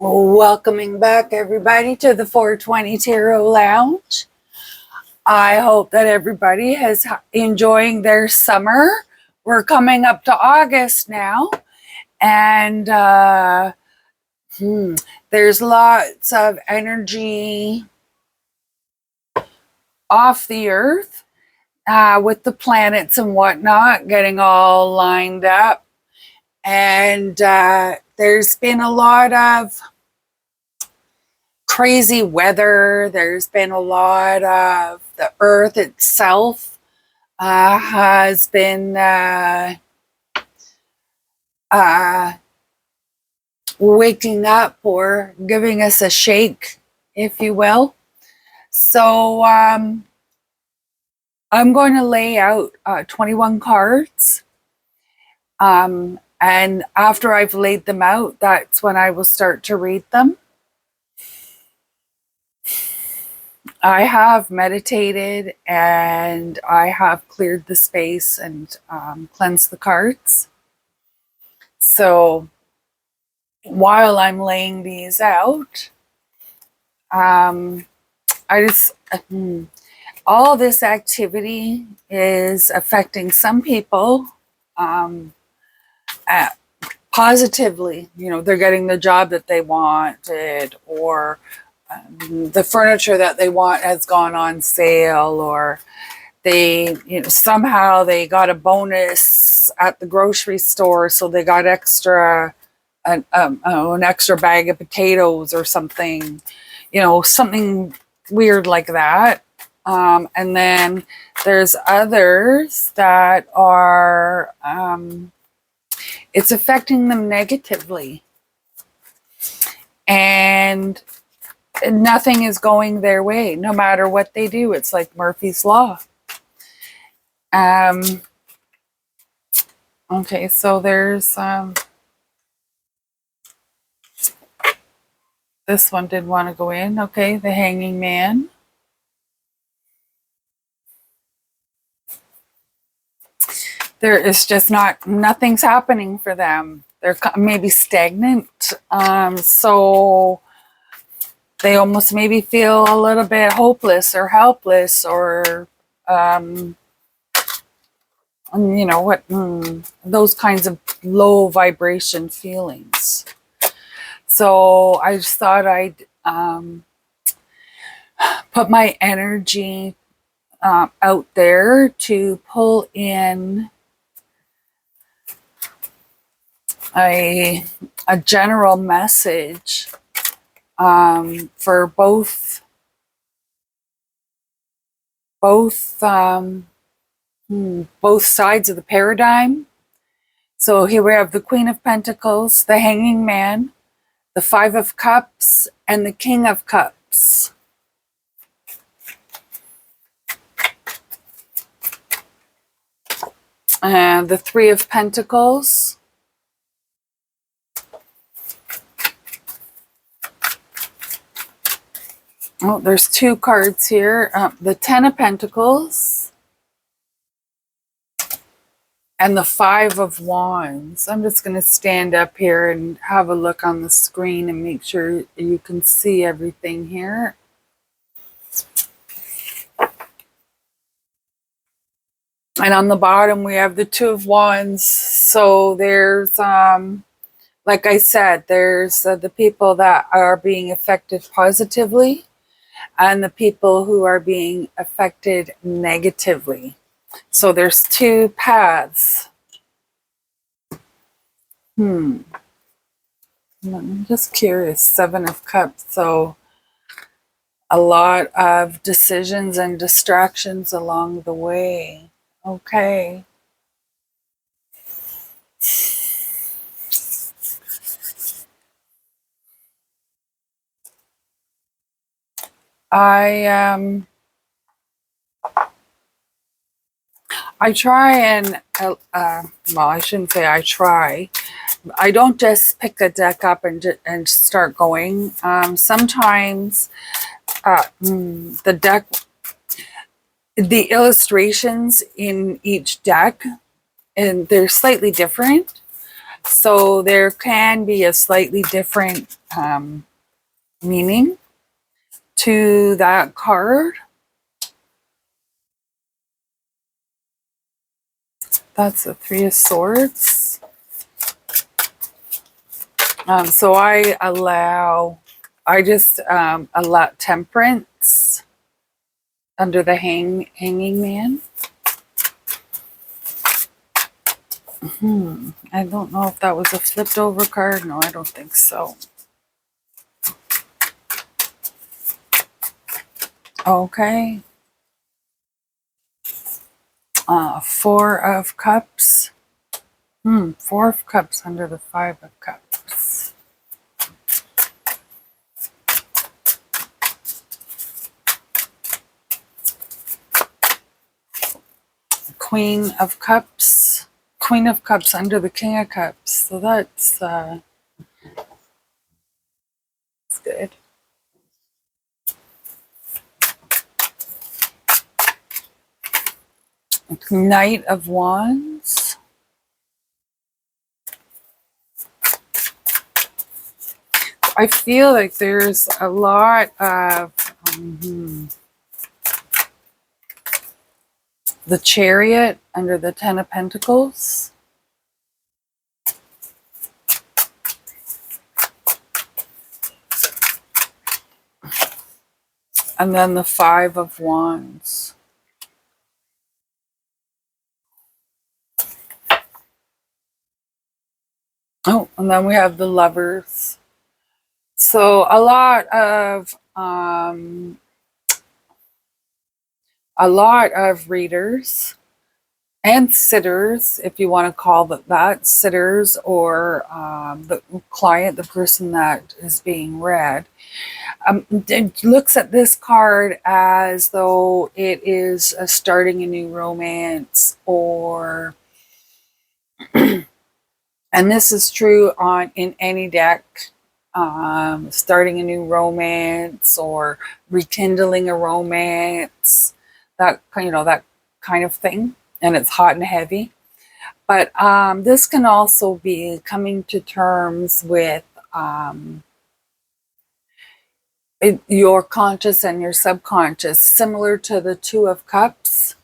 Welcoming back everybody to the 420 Tarot Lounge. I hope that everybody is enjoying their summer. We're coming up to August now, and there's lots of energy off the earth with the planets and whatnot getting all lined up. And there's been a lot of crazy weather. There's been a lot of the earth itself has been waking up or giving us a shake, if you will. So I'm going to lay out 21 cards. And after I've laid them out, that's when I will start to read them. I have meditated and I have cleared the space and cleansed the cards. So while I'm laying these out, all this activity is affecting some people positively. You know, they're getting the job that they wanted, or the furniture that they want has gone on sale, or they, somehow they got a bonus at the grocery store, so they got an extra bag of potatoes or something, something weird like that. And then there's others that are, it's affecting them negatively. And nothing is going their way, no matter what they do. It's like Murphy's Law. Okay, so there's this one did want to go in. Okay, the Hanging Man. There is just nothing's happening for them. They're maybe stagnant. So they almost maybe feel a little bit hopeless or helpless, or those kinds of low vibration feelings. So I just thought I'd put my energy out there to pull in a general message for both sides of the paradigm. So here we have the Queen of Pentacles, the Hanging Man, the Five of Cups, and the King of Cups. And the Three of Pentacles. Oh, there's two cards here. The Ten of Pentacles and the Five of Wands. I'm just going to stand up here and have a look on the screen and make sure you can see everything here. And on the bottom, we have the Two of Wands. So there's, like I said, there's the people that are being affected positively and the people who are being affected negatively. So there's two paths. I'm just curious. Seven of Cups. So a lot of decisions and distractions along the way. Okay. I try and, well, I shouldn't say I try. I don't just pick the deck up and start going. Sometimes the deck, the illustrations in each deck, and they're slightly different. So there can be a slightly different meaning to that card. That's the Three of Swords. So I just allow temperance under the hanging man. I don't know if that was a flipped over card. No, I don't think so. Okay. Four of Cups. Four of Cups under the Five of Cups. Queen of Cups. Queen of Cups under the King of Cups. So that's good. Knight of Wands. I feel like there's a lot of the Chariot under the Ten of Pentacles. And then the Five of Wands. Oh, and then we have the Lovers. So a lot of readers and sitters, if you want to call it that, sitters, or the client, the person that is being read, it looks at this card as though it is starting a new romance, or and this is true in any deck, starting a new romance or rekindling a romance, that kind of thing, and it's hot and heavy. But this can also be coming to terms with your conscious and your subconscious, similar to the Two of Cups.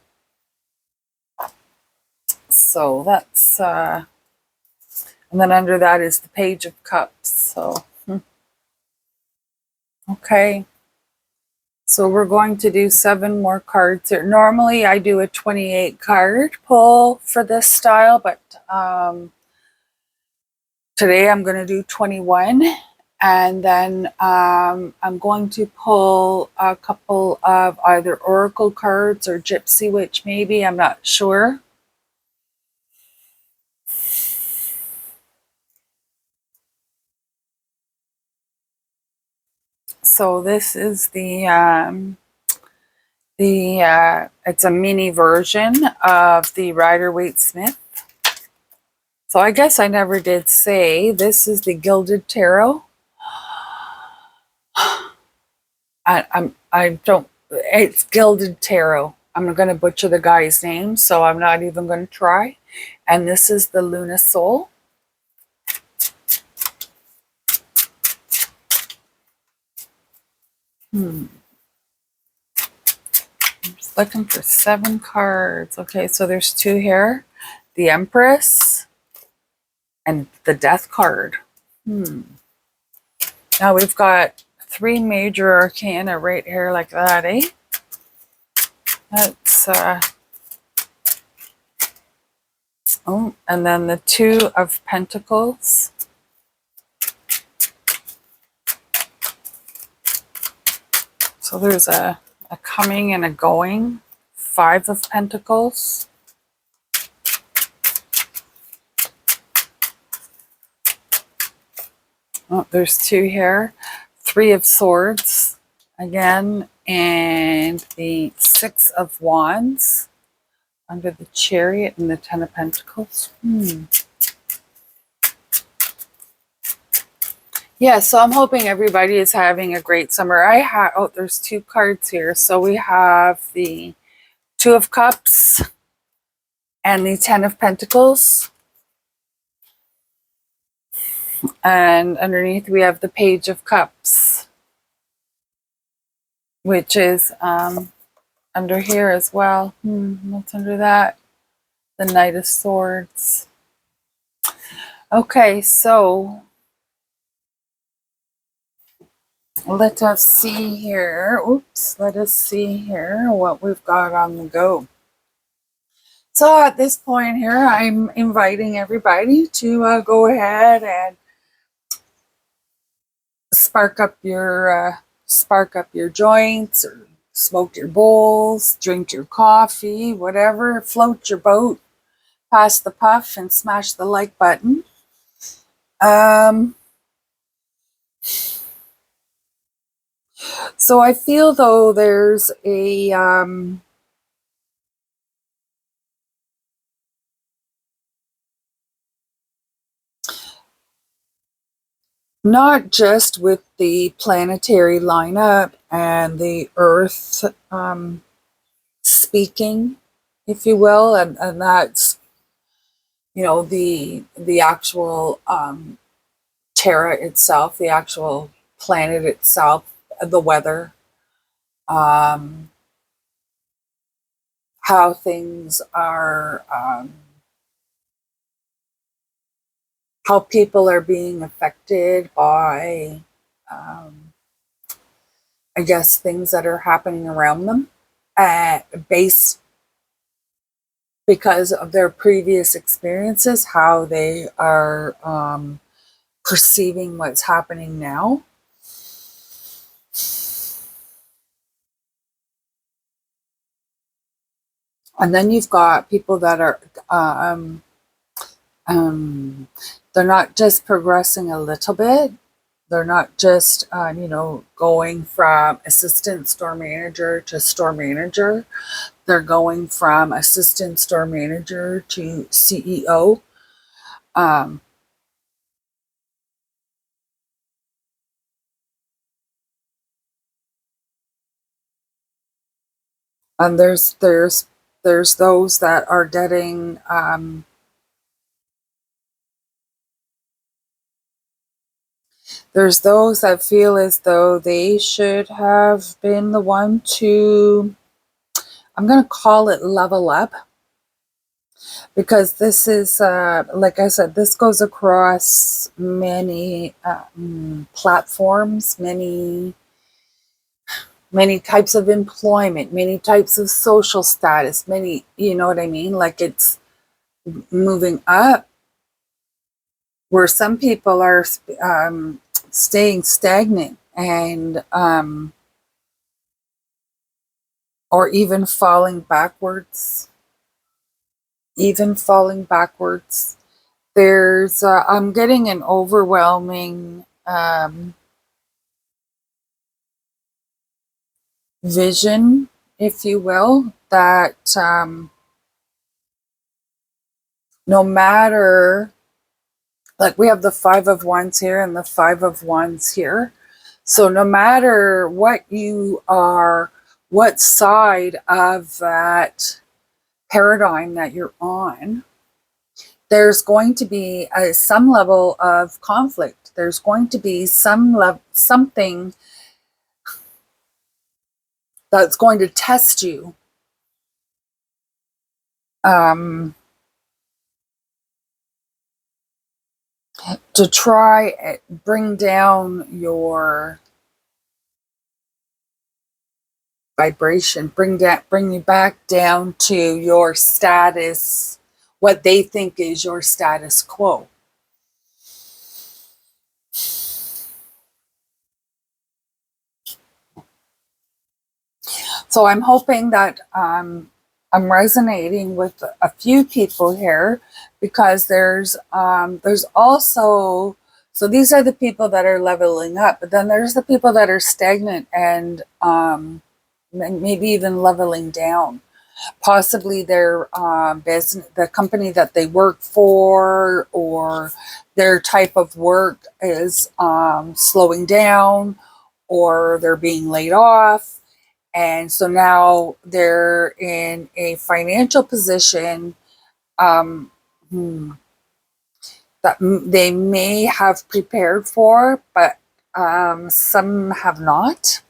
So that's and then under that is the Page of Cups. So okay, so we're going to do 7 more cards here. Normally I do a 28 card pull for this style, but today I'm going to do 21. And then I'm going to pull a couple of either Oracle cards or Gypsy Witch, maybe. I'm not sure. So this is it's a mini version of the Rider-Waite-Smith. So I guess I never did say this is the Gilded Tarot. I don't, it's Gilded Tarot. I'm going to butcher the guy's name, so I'm not even going to try. And this is the Luna Soul. I'm just looking for 7 cards. Okay, so there's 2 here. The Empress and the Death card. Now we've got 3 major arcana right here like that, eh? That's oh, and then the Two of Pentacles. So there's a coming and a going. 5 of Pentacles. Oh, there's 2 here. 3 of Swords again, and the 6 of Wands under the Chariot and the 10 of Pentacles. Yeah, so I'm hoping everybody is having a great summer. There's 2 cards here. So we have the 2 of Cups and the 10 of Pentacles. And underneath we have the Page of Cups, which is under here as well. What's under that? The Knight of Swords. Okay, so let us see here. Let us see here what we've got on the go. So at this point here, I'm inviting everybody to go ahead and spark up your joints, or smoke your bowls, drink your coffee, whatever. Float your boat, pass the puff, and smash the like button. So I feel though there's a not just with the planetary lineup and the Earth speaking, if you will, and that's, you know, the actual Terra itself, the actual planet itself, the weather, how things are, how people are being affected by, I guess, things that are happening around them, based because of their previous experiences, how they are perceiving what's happening now. And then you've got people that are, they're not just progressing a little bit. They're not just, going from assistant store manager to store manager. They're going from assistant store manager to CEO. And there's those that are getting, there's those that feel as though they should have been the one to, I'm going to call it level up, because this is, like I said, this goes across many platforms, many types of employment, many types of social status, many, you know what I mean? Like, it's moving up, where some people are staying stagnant and or even falling backwards. There's I'm getting an overwhelming vision, if you will, that no matter, like, we have the Five of Wands here and the Five of Wands here. So no matter what you are, what side of that paradigm that you're on, there's going to be some level of conflict. There's going to be something that's going to test you. To try bring down your vibration, bring you back down to your status, what they think is your status quo. So I'm hoping that I'm resonating with a few people here, because there's also, so these are the people that are leveling up, but then there's the people that are stagnant and maybe even leveling down. Possibly their business, the company that they work for, or their type of work is slowing down, or they're being laid off. And so now they're in a financial position that that they may have prepared for, but some have not,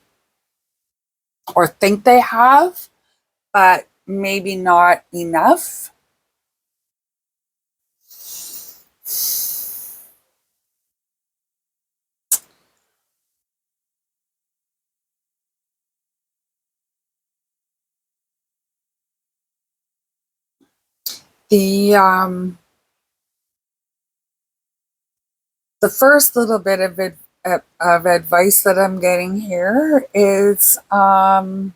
or think they have, but maybe not enough. The first little bit of advice that I'm getting here is not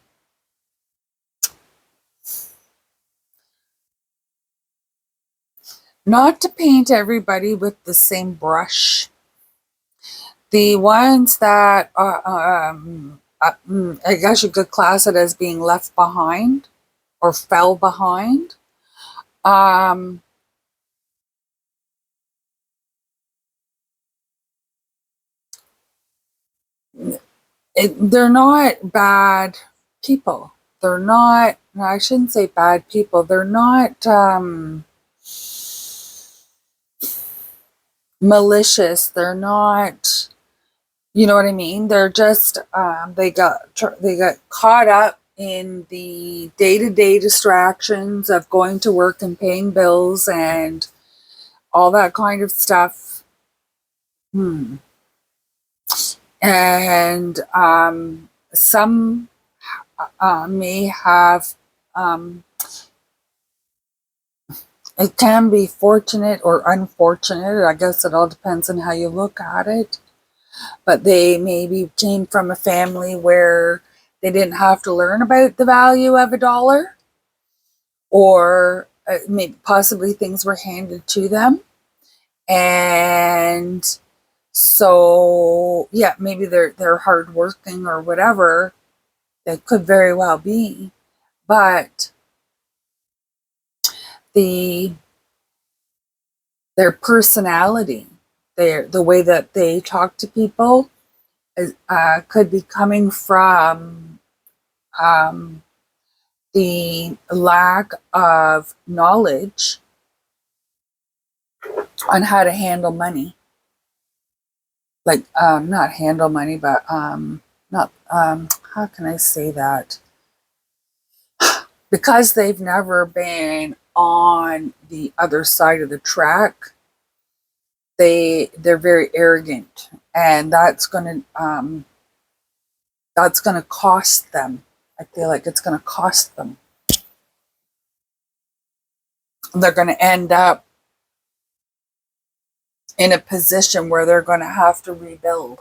to paint everybody with the same brush. The ones that are, I guess you could class it as being left behind or fell behind. Um, they're not bad people. They're not, no, I shouldn't say bad people. They're not malicious. They're not, you know what I mean? They're just, they got caught up in the day-to-day distractions of going to work and paying bills and all that kind of stuff. And some may have, um, it can be fortunate or unfortunate. I guess it all depends on how you look at it. But they maybe came from a family where they didn't have to learn about the value of a dollar, or maybe possibly things were handed to them. And so, yeah, maybe they're hardworking or whatever. They could very well be, but the their personality, the way that they talk to people, could be coming from um, the lack of knowledge on how to handle money. Like, not handle money, but not, how can I say that? Because they've never been on the other side of the track, they're very arrogant, and that's gonna cost them. I feel like it's gonna cost them. They're gonna end up in a position where they're gonna have to rebuild.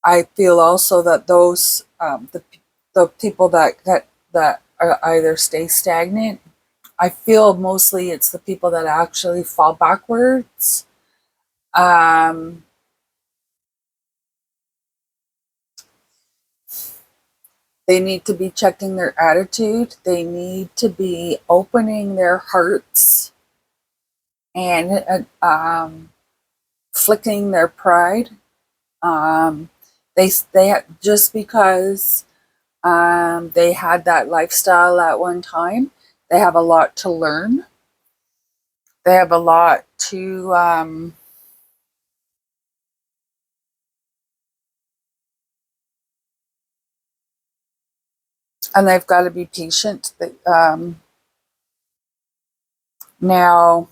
I feel also that those the people that are either stay stagnant. I feel mostly it's the people that actually fall backwards. Um, they need to be checking their attitude. They need to be opening their hearts and flicking their pride. Um, they just because they had that lifestyle at one time, they have a lot to learn. They have a lot to and they've got to be patient. Now,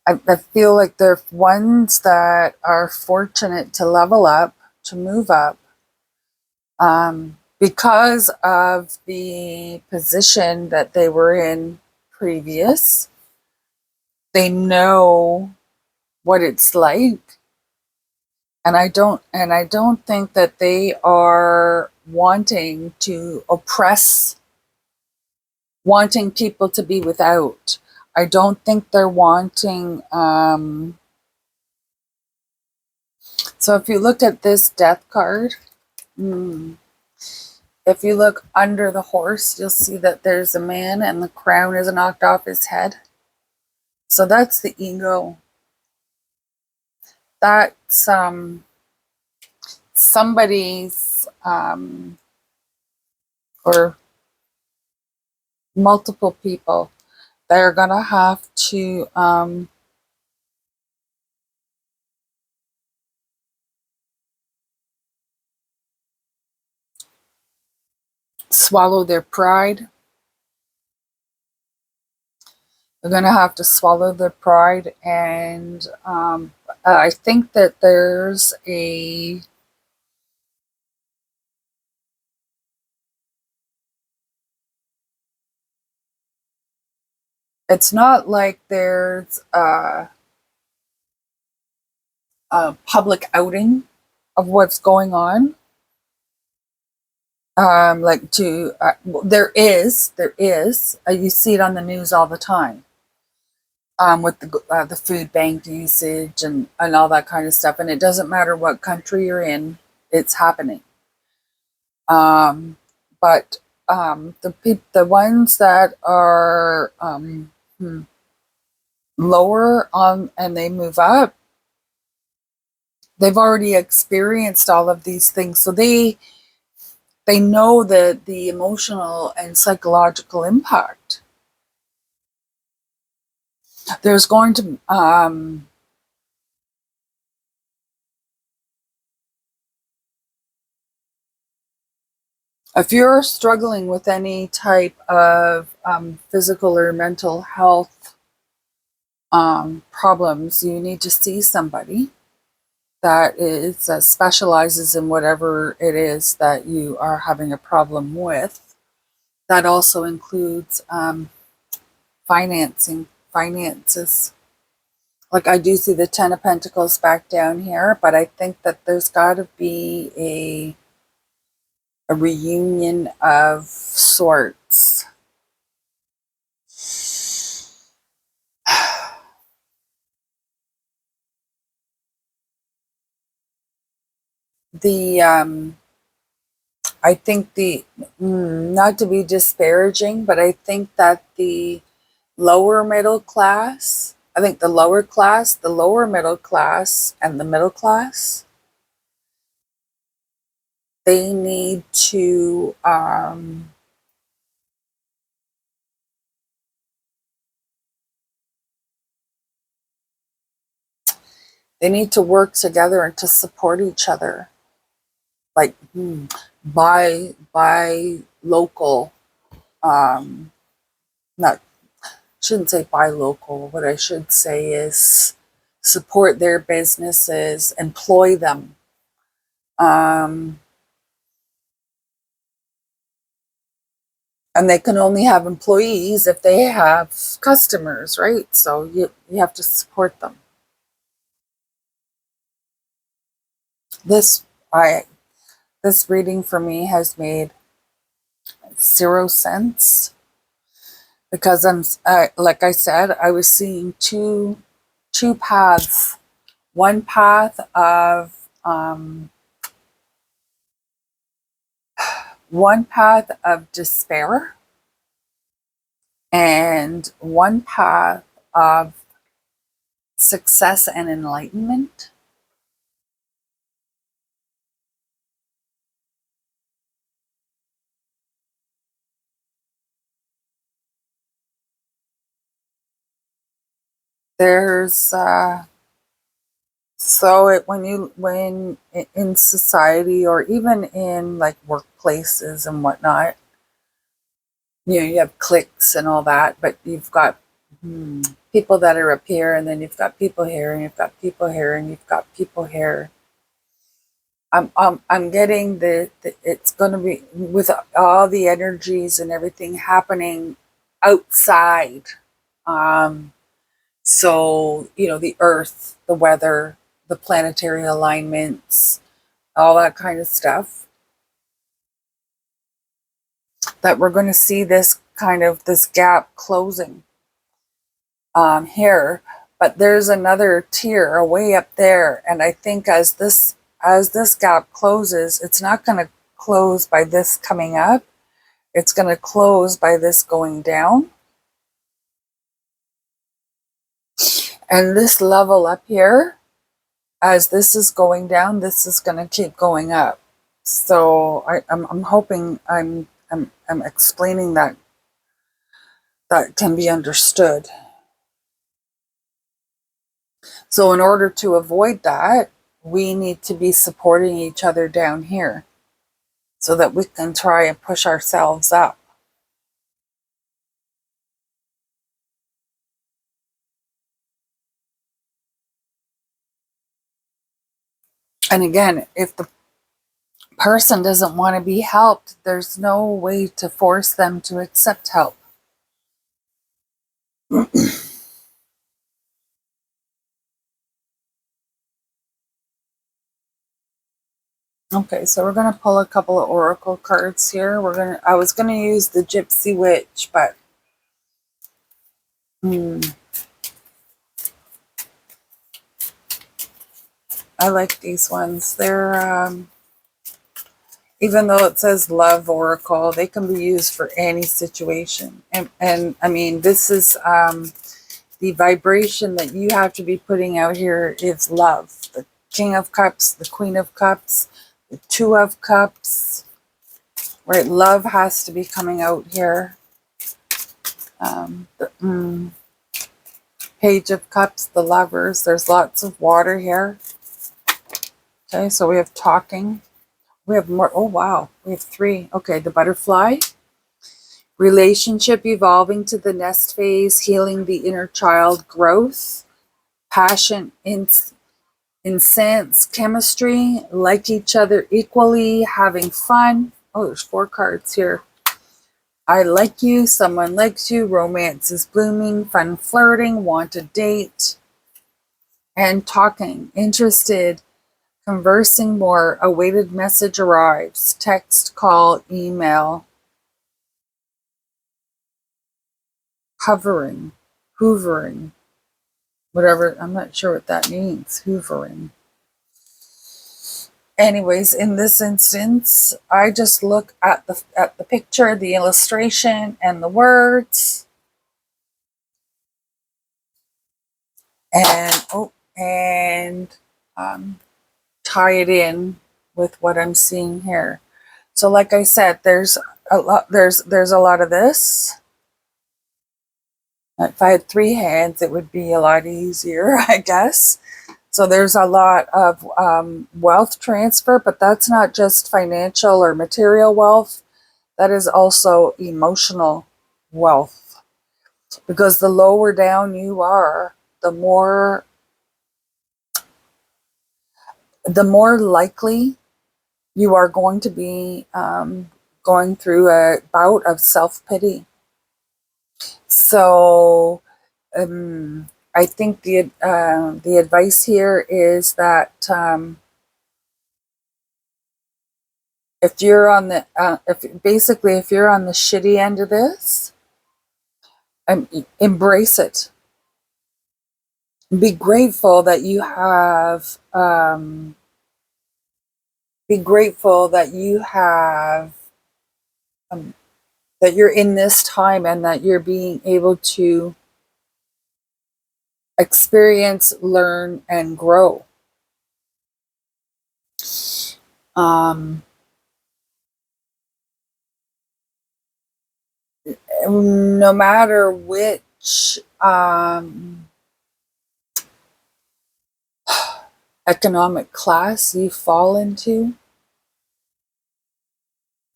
I feel like they're ones that are fortunate to level up, to move up, because of the position that they were in previous. They know what it's like, and I don't think that they are wanting to oppress, wanting people to be without. I don't think they're wanting. So if you look at this death card, if you look under the horse, you'll see that there's a man and the crown is knocked off his head. So that's the ego. that's somebody's or multiple people that are going to have to swallow their pride. They're going to have to swallow their pride. And I think that there's a it's not like there's a public outing of what's going on. Like to there is you see it on the news all the time, with the food bank usage and all that kind of stuff, and it doesn't matter what country you're in, it's happening. But the ones that are lower on and they move up, they've already experienced all of these things, so they know the emotional and psychological impact. There's going to if you're struggling with any type of physical or mental health problems, you need to see somebody that is specializes in whatever it is that you are having a problem with. That also includes finances. Like I do see the Ten of Pentacles back down here, but I think that there's got to be a reunion of sorts. The I think not to be disparaging, but I think that the lower middle class, I think the lower class, the lower middle class, and the middle class, they need to work together and to support each other. Like buy local, not shouldn't say buy local. What I should say is support their businesses, employ them. And they can only have employees if they have customers, right? So you have to support them. This I this reading for me has made 0 sense because like I said, I was seeing two paths. One path of despair, and one path of success and enlightenment. There's when in society or even in like workplaces and whatnot, you have cliques and all that, but you've got people that are up here, and then you've got people here, and you've got people here, and you've got people here. I'm getting the it's going to be with all the energies and everything happening outside. Um, so the earth, the weather, the planetary alignments, all that kind of stuff. That we're going to see this gap closing here, but there's another tier way up there, and I think as this gap closes, it's not going to close by this coming up. It's going to close by this going down. And this level up here as this is going down, this is going to keep going up. So I'm hoping I'm explaining that can be understood. So in order to avoid that, we need to be supporting each other down here so that we can try and push ourselves up. And again, if the person doesn't want to be helped, there's no way to force them to accept help. Okay, so we're going to pull a couple of oracle cards here. I was going to use the Gypsy Witch, but I like these ones. They're even though it says love oracle, they can be used for any situation. And I mean, this is the vibration that you have to be putting out here is love. The King of Cups, the Queen of Cups, the Two of Cups, right? Love has to be coming out here. The Page of Cups, the Lovers. There's lots of water here. Okay, so we have talking. We have more. Oh, wow. We have 3. Okay, the Butterfly. Relationship evolving to the nest phase, healing the inner child growth. Passion, incense, chemistry, like each other equally, having fun. Oh, there's 4 cards here. I like you, someone likes you, romance is blooming, fun flirting, want a date, and talking, interested, conversing more, awaited message arrives, text, call, email, hovering, hoovering, whatever, I'm not sure what that means, hoovering. Anyways, in this instance, I just look at the picture, the illustration, and the words, and tie it in with what I'm seeing here. So, like I said, there's a lot. There's a lot of this. If I had 3 hands, it would be a lot easier, I guess. So there's a lot of wealth transfer, but that's not just financial or material wealth. That is also emotional wealth. Because the lower down you are, the more likely you are going to be going through a bout of self-pity. So I think the advice here is that if you're on the if you're on the shitty end of this, embrace it. Be grateful that you have. Be grateful that you have that you're in this time and that you're being able to experience, learn, and grow. Um, no matter which economic class you fall into,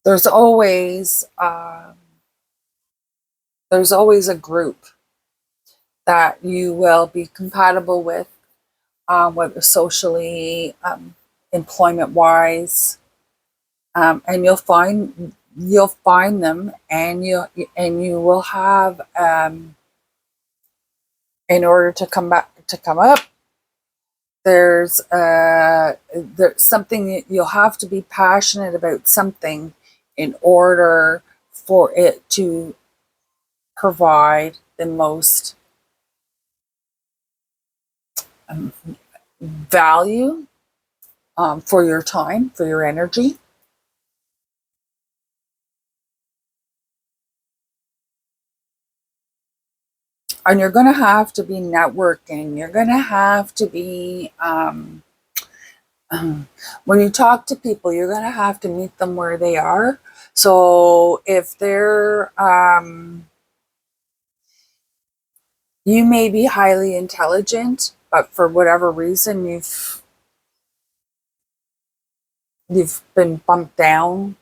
there's always a group that you will be compatible with, whether socially, employment wise, and you'll find them, and you will have in order to come up. There's something you'll have to be passionate about something in order for it to provide the most value for your time, for your energy. And you're going to have to be networking. You're going to have to be when you talk to people, you're going to have to meet them where they are. So if they're, you may be highly intelligent, but for whatever reason you've been bumped down,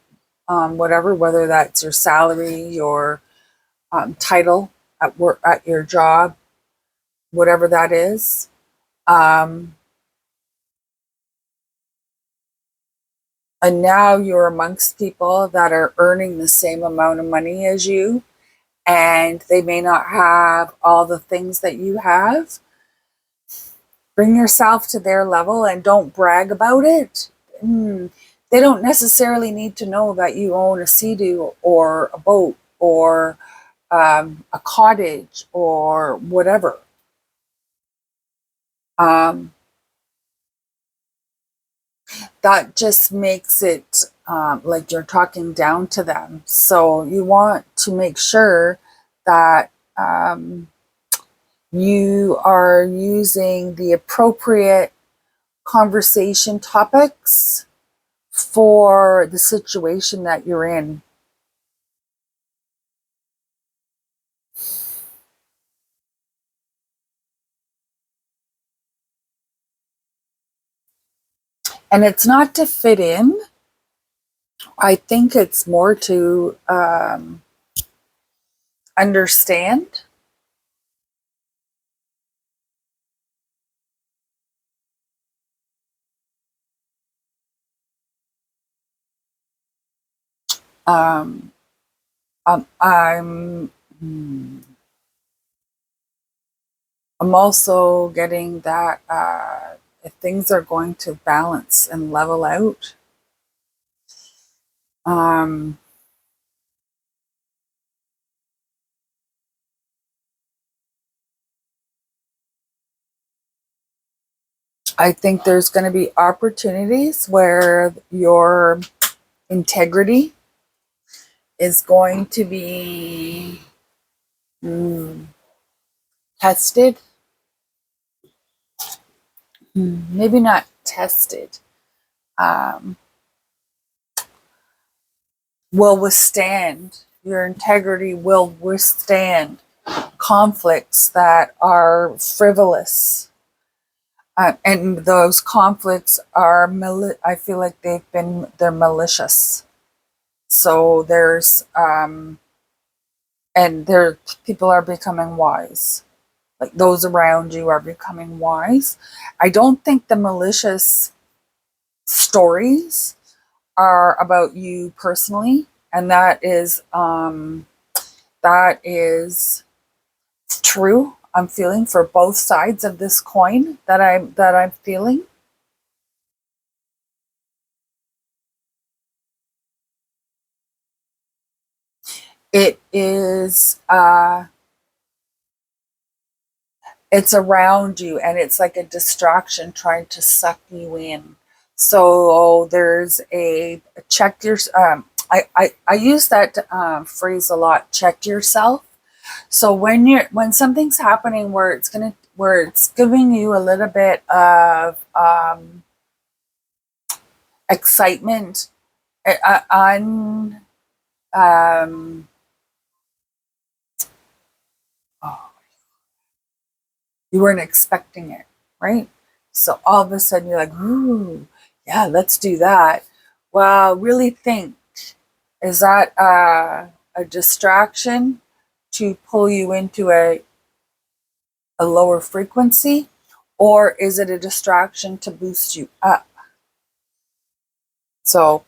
whatever, whether that's your salary, your title at work, at your job, whatever that is. Um, and now you're amongst people that are earning the same amount of money as you, and they may not have all the things that you have. Bring yourself to their level and don't brag about it. They don't necessarily need to know that you own a sea-doo or a boat or a cottage or whatever. Um, that just makes it like you're talking down to them. So you want to make sure that you are using the appropriate conversation topics for the situation that you're in. And it's not to fit in. I think it's more to understand. Um, I'm I'm also getting that if things are going to balance and level out, um, I think there's going to be opportunities where your integrity is going to be tested. Maybe not tested. Um, will withstand. Your integrity will withstand conflicts that are frivolous. And those conflicts are, I feel like they're malicious. So and people are becoming wise. Like those around you are becoming wise. I don't think the malicious stories are about you personally. And that is true. I'm feeling for both sides of this coin that I'm feeling. It is it's around you and it's like a distraction trying to suck you in. So there's a check your I use that phrase a lot, check yourself. So when something's happening where it's giving you a little bit of excitement, on um, oh, you weren't expecting it, right? So all of a sudden you're like, ooh, yeah, let's do that. Well, really think, is that a distraction to pull you into a lower frequency? Or is it a distraction to boost you up? So,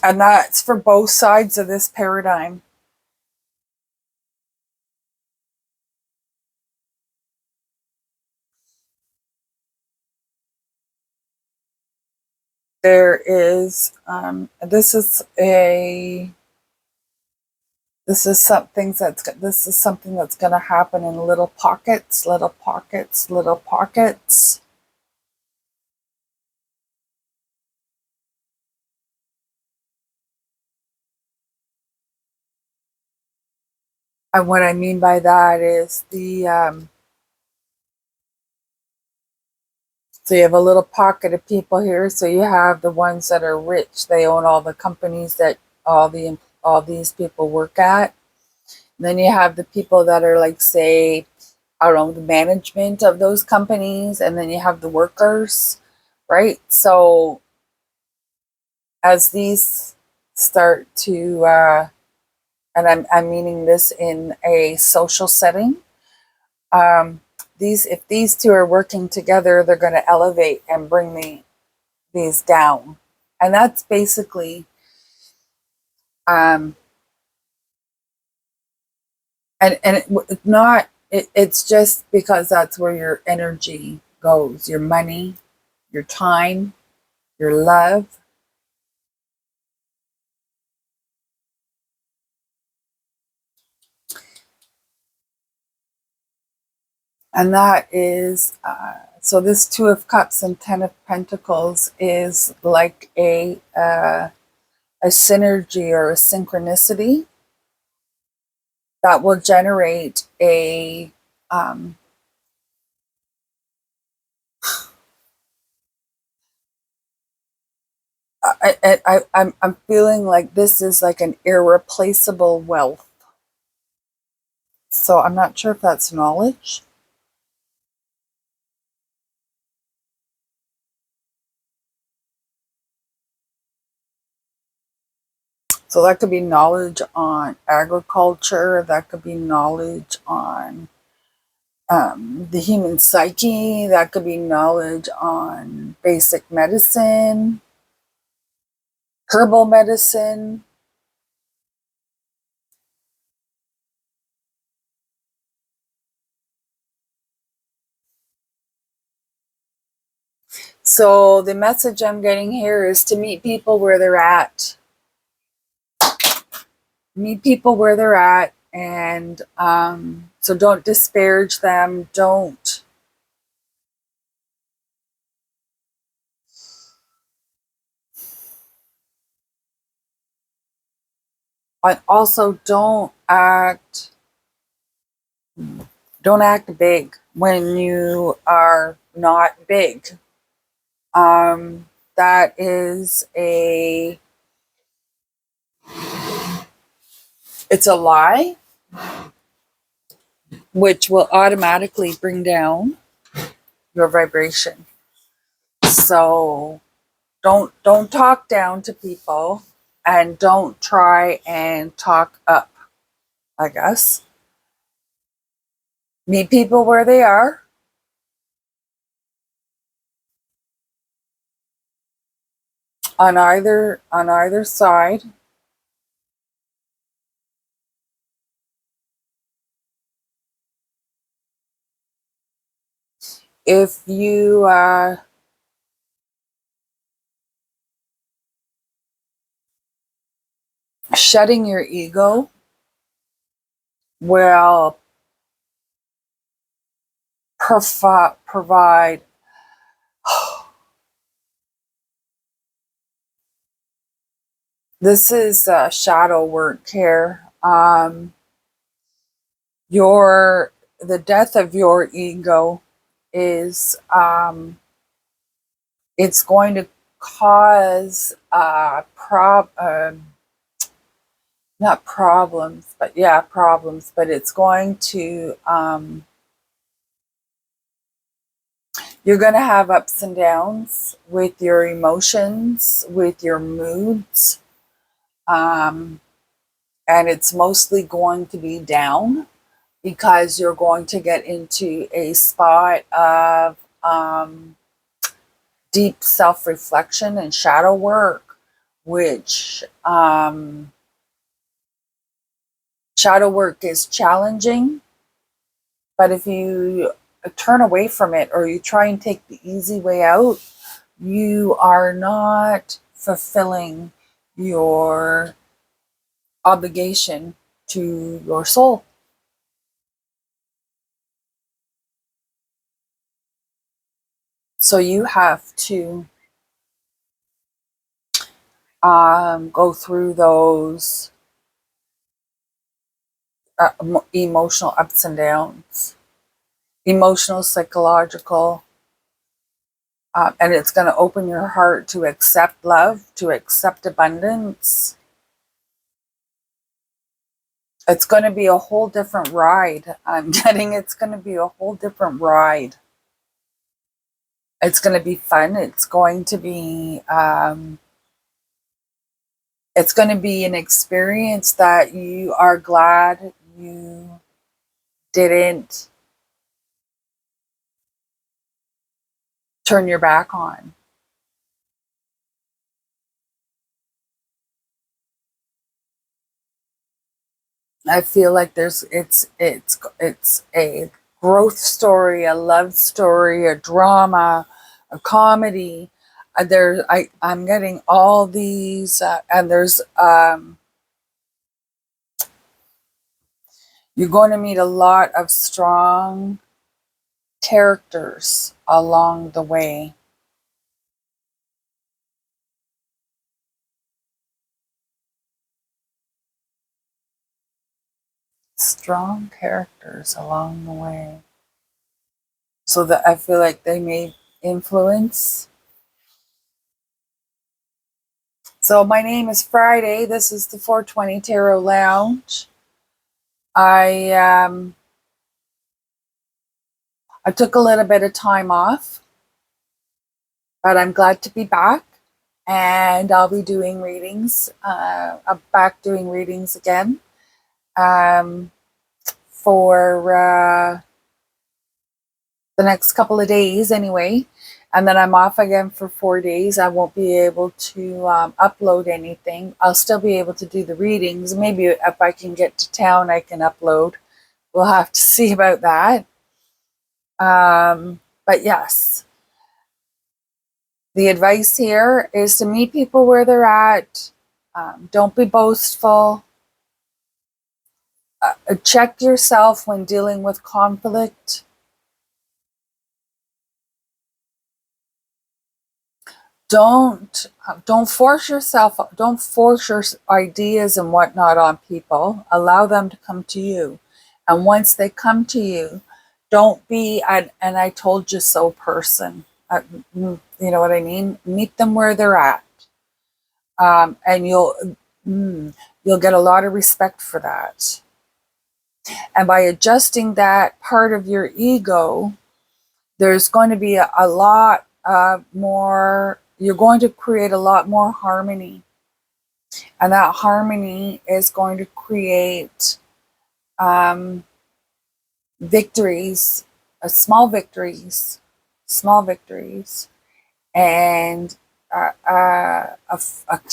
and that's for both sides of this paradigm. There is, this is something that's going to happen in little pockets, little pockets, little pockets. And what I mean by that is So you have a little pocket of people here. So you have the ones that are rich. They own all the companies that all these people work at. And then you have the people that are like, say, I don't know, the management of those companies, and then you have the workers, right? So as these start to, and I'm meaning this in a social setting, these if these two are working together, they're going to elevate and bring these down, and that's basically, um, it's not. It's just because that's where your energy goes, your money, your time, your love. And that is, so this Two of Cups and Ten of Pentacles is like a synergy or a synchronicity that will generate a, um, I'm feeling like this is like an irreplaceable wealth. So I'm not sure if that's knowledge. So that could be knowledge on agriculture. That could be knowledge on the human psyche. That could be knowledge on basic medicine, herbal medicine. So the message I'm getting here is to meet people where they're at. Meet people where they're at, and so don't disparage them. Don't. And also don't act big when you are not big. That is it's a lie, which will automatically bring down your vibration. So don't talk down to people, and don't try and talk up, I guess. Meet people where they are, on either side. If you shedding your ego will provide. This is shadow work here. Your The death of your ego is, it's going to cause not problems, but yeah, problems. But it's going to, you're going to have ups and downs with your emotions, with your moods, um, and it's mostly going to be down, because you're going to get into a spot of, deep self reflection and shadow work, which, shadow work is challenging. But if you turn away from it, or you try and take the easy way out, you are not fulfilling your obligation to your soul. So you have to, go through those emotional ups and downs, emotional, psychological. And it's going to open your heart to accept love, to accept abundance. It's going to be a whole different ride. I'm getting it's going to be a whole different ride. It's going to be fun. It's going to be an experience that you are glad you didn't turn your back on. I feel like it's a growth story, a love story, a drama, a comedy. I'm getting all these, and there's you're going to meet a lot of strong characters along the way. Strong characters along the way. So that I feel like they may influence. So my name is Friday. This is the 420 Tarot Lounge. I I took a little bit of time off, but I'm glad to be back, and I'll be doing readings. I'm back doing readings again for the next couple of days anyway, and then I'm off again for 4 days. I won't be able to upload anything. I'll still be able to do the readings. Maybe if I can get to town, I can upload. We'll have to see about that. But yes, the advice here is to meet people where they're at. Don't be boastful. Check yourself when dealing with conflict. Don't force yourself. Don't force your ideas and whatnot on people. Allow them to come to you, and once they come to you, don't be an "I told you so" person. You know what I mean? Meet them where they're at, and you'll get a lot of respect for that. And by adjusting that part of your ego, there's going to be a lot more. You're going to create a lot more harmony, and that harmony is going to create victories, small victories, and a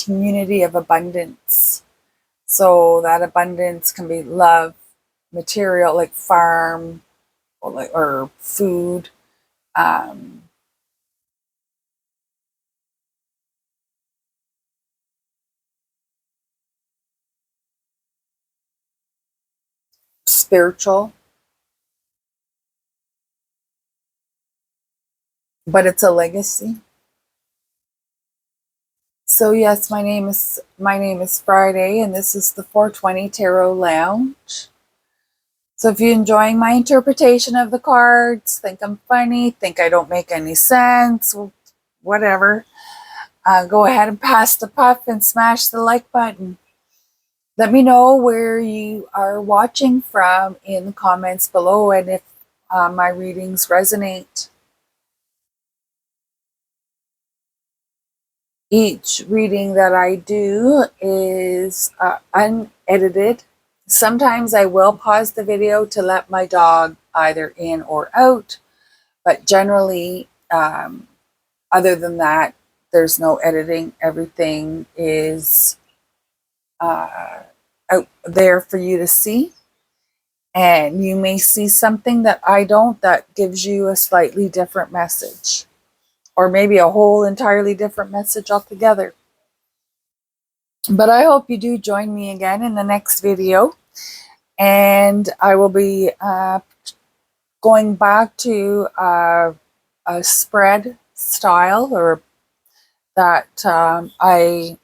community of abundance. So that abundance can be love, material like farm, or food, spiritual, but it's a legacy. So yes, my name is Friday, and this is the 420 Tarot Lounge. So if you're enjoying my interpretation of the cards, think I'm funny, think I don't make any sense, whatever, go ahead and pass the puff and smash the like button. Let me know where you are watching from in the comments below, and if my readings resonate. Each reading that I do is unedited. Sometimes I will pause the video to let my dog either in or out, but generally, other than that, there's no editing. Everything is out there for you to see. And you may see something that I don't, that gives you a slightly different message, or maybe a whole entirely different message altogether. But I hope you do join me again in the next video. And I will be going back to a spread style, or that I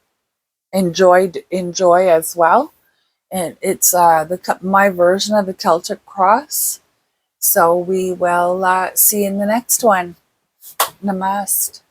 enjoy as well. And it's my version of the Celtic cross. So we will see you in the next one. Namaste.